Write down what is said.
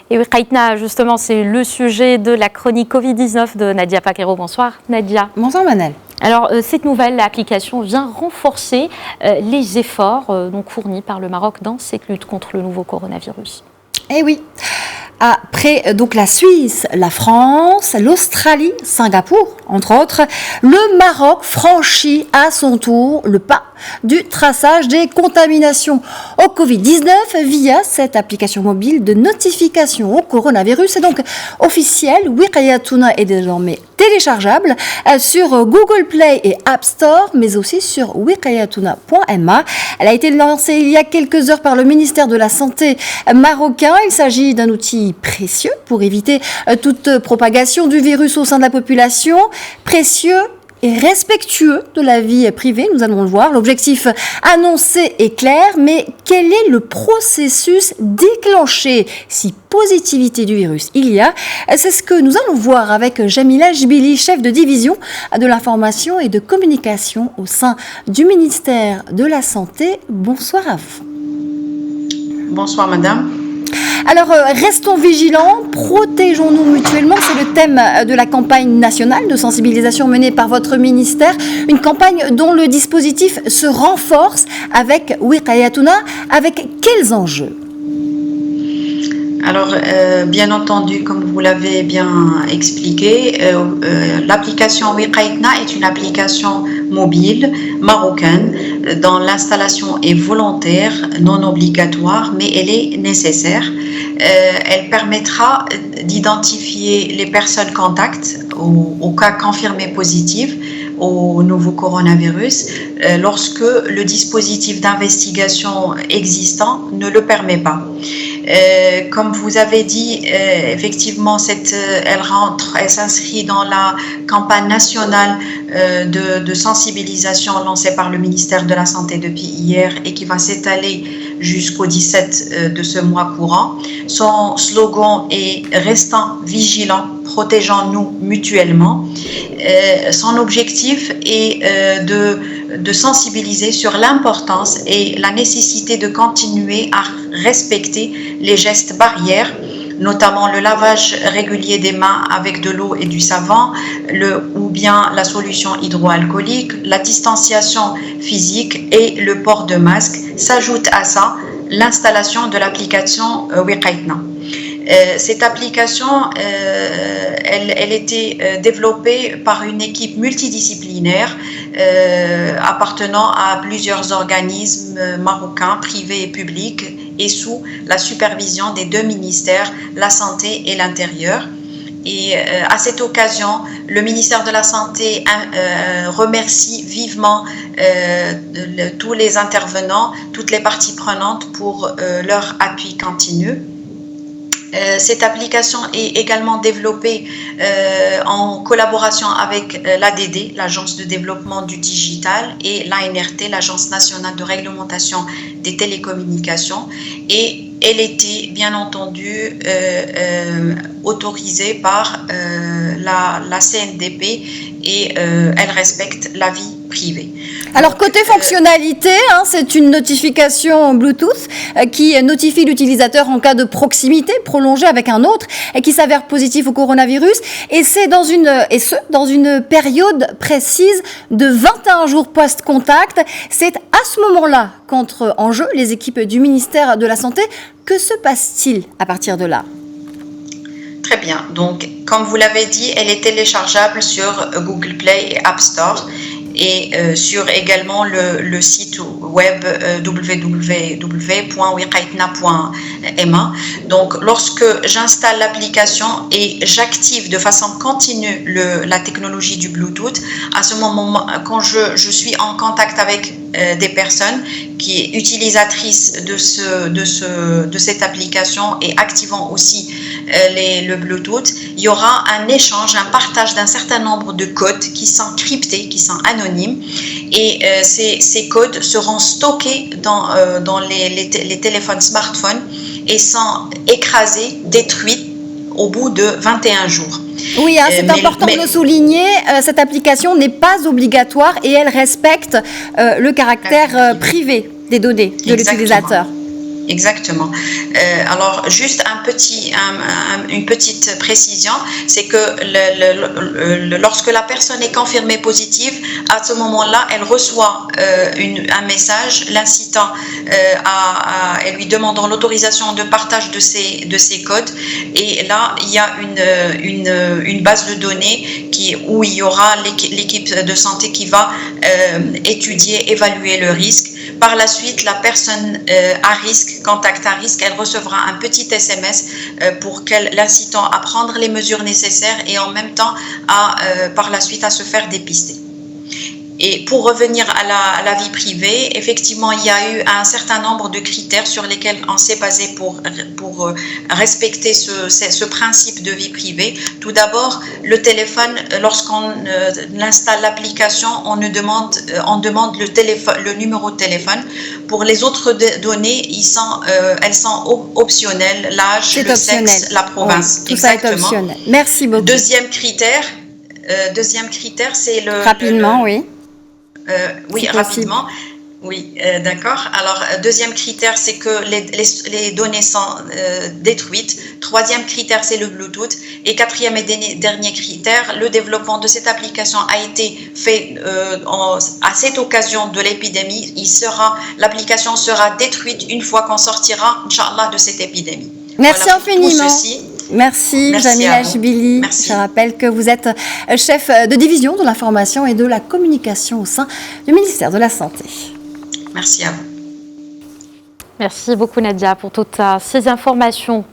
Et oui, Kaitna, justement, c'est le sujet de la chronique Covid-19 de Nadia Paquero. Bonsoir, Nadia. Bonsoir, Manel. Alors, cette nouvelle application vient renforcer les efforts donc fournis par le Maroc dans cette lutte contre le nouveau coronavirus. Eh oui. Après donc la Suisse, la France, l'Australie, Singapour, entre autres, le Maroc franchit à son tour le pas du traçage des contaminations au Covid-19 via cette application mobile de notification au coronavirus. C'est donc officiel. Wiqayatuna est désormais téléchargeable sur Google Play et App Store, mais aussi sur wiqayatuna.ma. Elle a été lancée il y a quelques heures par le ministère de la Santé marocain. Il s'agit d'un outil précieux pour éviter toute propagation du virus au sein de la population. Précieux et respectueux de la vie privée, nous allons le voir. L'objectif annoncé est clair, mais quel est le processus déclenché si positivité du virus il y a? C'est ce que nous allons voir avec Jamila Jbili, chef de division de l'information et de communication au sein du ministère de la Santé. Bonsoir à vous. Bonsoir madame. Alors, restons vigilants, protégeons-nous mutuellement. C'est le thème de la campagne nationale de sensibilisation menée par votre ministère. Une campagne dont le dispositif se renforce avec Wiqayatuna. Avec quels enjeux ? Alors, bien entendu, comme vous l'avez bien expliqué, l'application Wiqayatuna est une application mobile marocaine dont l'installation est volontaire, non obligatoire, mais elle est nécessaire. Elle permettra d'identifier les personnes contacts au cas confirmé positif au nouveau coronavirus lorsque le dispositif d'investigation existant ne le permet pas. Comme vous avez dit, effectivement, elle s'inscrit dans la campagne nationale de sensibilisation lancée par le ministère de la Santé depuis hier et qui va s'étaler jusqu'au 17 de ce mois courant. Son slogan est « Restons vigilants, protégeons-nous mutuellement ». Son objectif est de sensibiliser sur l'importance et la nécessité de continuer à respecter les gestes barrières, notamment le lavage régulier des mains avec de l'eau et du savon, ou bien la solution hydroalcoolique, la distanciation physique et le port de masque. S'ajoute à ça l'installation de l'application Wiqayatuna. Cette application, elle était développée par une équipe multidisciplinaire appartenant à plusieurs organismes marocains, privés et publics, et sous la supervision des deux ministères, la Santé et l'Intérieur. Et à cette occasion, le ministère de la Santé remercie vivement tous les intervenants, toutes les parties prenantes pour leur appui continu. Cette application est également développée en collaboration avec l'ADD, l'Agence de développement du digital, et l'ANRT, l'Agence nationale de réglementation des télécommunications, et elle était bien entendu autorisée par la CNDP et elle respecte la vie privée. Alors, côté fonctionnalité, c'est une notification Bluetooth qui notifie l'utilisateur en cas de proximité prolongée avec un autre et qui s'avère positif au coronavirus. Et c'est dans une période précise de 21 jours post-contact. C'est à ce moment-là qu'entrent en jeu les équipes du ministère de la Santé. Que se passe-t-il à partir de là ? Très bien. Donc, comme vous l'avez dit, elle est téléchargeable sur Google Play et App Store et sur également le site web www.wiqayatuna.ma. Donc, lorsque j'installe l'application et j'active de façon continue la technologie du Bluetooth, à ce moment, quand je suis en contact avec des personnes qui est utilisatrice de cette application et activant aussi le Bluetooth, il y aura un échange, un partage d'un certain nombre de codes qui sont cryptés, qui sont anonymes, et ces codes seront stockés dans les téléphones smartphones et sont écrasés, détruits au bout de 21 jours. Oui, c'est important de le souligner, cette application n'est pas obligatoire et elle respecte le caractère privé des données de l'utilisateur. Exactement. Alors, juste une petite précision, c'est que lorsque la personne est confirmée positive, à ce moment-là, elle reçoit un message l'incitant et lui demandant l'autorisation de partage de ces codes. Et là, il y a une base de données où il y aura l'équipe de santé qui va évaluer le risque. Par la suite, la personne à risque, contact à risque, elle recevra un petit SMS pour l'incitant à prendre les mesures nécessaires et en même temps par la suite à se faire dépister. Et pour revenir à la vie privée, effectivement, il y a eu un certain nombre de critères sur lesquels on s'est basé pour respecter ce principe de vie privée. Tout d'abord, le téléphone, lorsqu'on installe l'application, on demande le numéro de téléphone. Pour les autres données, elles sont optionnelles, l'âge, le sexe, la province. Oui, tout ça est optionnel. Merci beaucoup. Deuxième critère, c'est le... Rapidement, oui. Oui, rapidement. Oui, d'accord. Alors, deuxième critère, c'est que les données sont détruites. Troisième critère, c'est le Bluetooth. Et quatrième et dernier critère, le développement de cette application a été fait à cette occasion de l'épidémie. L'application sera détruite une fois qu'on sortira, Inch'Allah, de cette épidémie. Merci voilà, infiniment. Merci Jamila Chbili. Je rappelle que vous êtes chef de division de l'information et de la communication au sein du ministère de la Santé. Merci à vous. Merci beaucoup Nadia pour toutes ces informations.